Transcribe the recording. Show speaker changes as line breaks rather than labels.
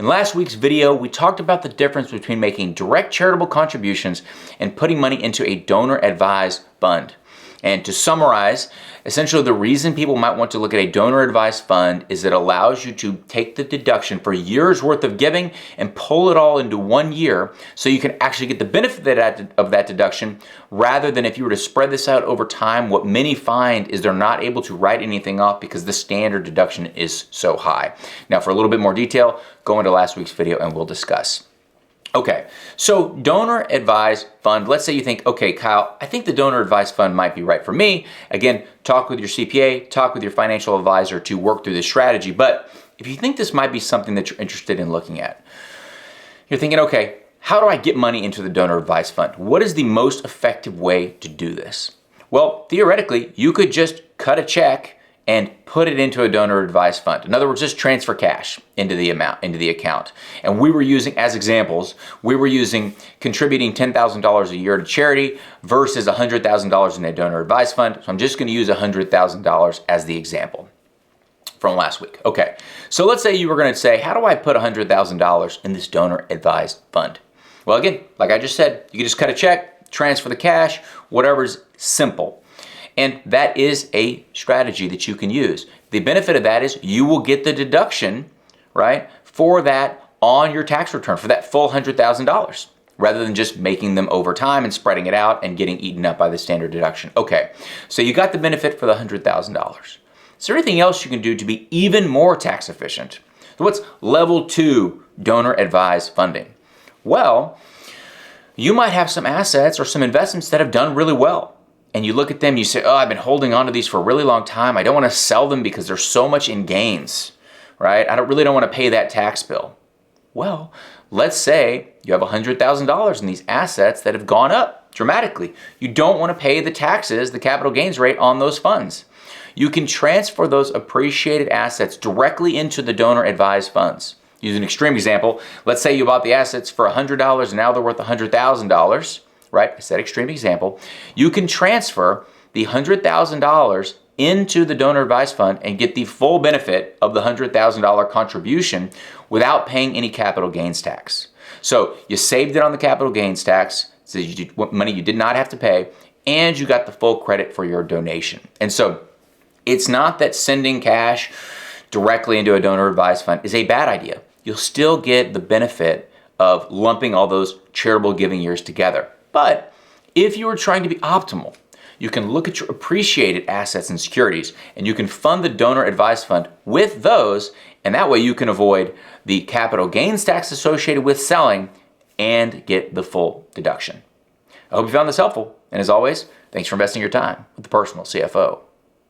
In last week's video, we talked about the difference between making direct charitable contributions and putting money into a donor-advised fund. And to summarize, essentially the reason people might want to look at a donor-advised fund is it allows you to take the deduction for a year's worth of giving and pull it all into 1 year so you can actually get the benefit of that deduction, rather than if you were to spread this out over time. What many find is they're not able to write anything off because the standard deduction is so high. Now, for a little bit more detail, go into last week's video and we'll discuss. Okay, so donor advised fund. Let's say you think, okay, Kyle, I think the donor advised fund might be right for me. Again, talk with your CPA, talk with your financial advisor to work through this strategy. But if you think this might be something that you're interested in looking at, you're thinking, okay, how do I get money into the donor advised fund? What is the most effective way to do this? Well, theoretically, you could just cut a check and put it into a donor advised fund. In other words, just transfer cash into the account. And we were using, as examples, contributing $10,000 a year to charity versus $100,000 in a donor advised fund. So I'm just going to use $100,000 as the example from last week. Okay, so let's say you were going to say, how do I put $100,000 in this donor advised fund? Well, again, like I just said, you can just cut a check, transfer the cash, whatever's simple. And that is a strategy that you can use. The benefit of that is you will get the deduction, right, for that on your tax return, for that full $100,000, rather than just making them over time and spreading it out and getting eaten up by the standard deduction. Okay, so you got the benefit for the $100,000. Is there anything else you can do to be even more tax efficient? So what's level 2 donor advised funding? Well, you might have some assets or some investments that have done really well. And you look at them, you say, oh, I've been holding on to these for a really long time. I don't want to sell them because there's so much in gains, right? I don't want to pay that tax bill. Well, let's say you have $100,000 in these assets that have gone up dramatically. You don't want to pay the taxes, the capital gains rate on those funds. You can transfer those appreciated assets directly into the donor advised funds. Use an extreme example. Let's say you bought the assets for $100 and now they're worth $100,000. Right, I said extreme example. You can transfer the $100,000 into the donor advised fund and get the full benefit of the $100,000 contribution without paying any capital gains tax. So you saved it on the capital gains tax, so money you did not have to pay, and you got the full credit for your donation. And so it's not that sending cash directly into a donor advised fund is a bad idea. You'll still get the benefit of lumping all those charitable giving years together. But if you are trying to be optimal, you can look at your appreciated assets and securities and you can fund the donor advised fund with those, and that way you can avoid the capital gains tax associated with selling and get the full deduction. I hope you found this helpful, and as always, thanks for investing your time with the Personal CFO.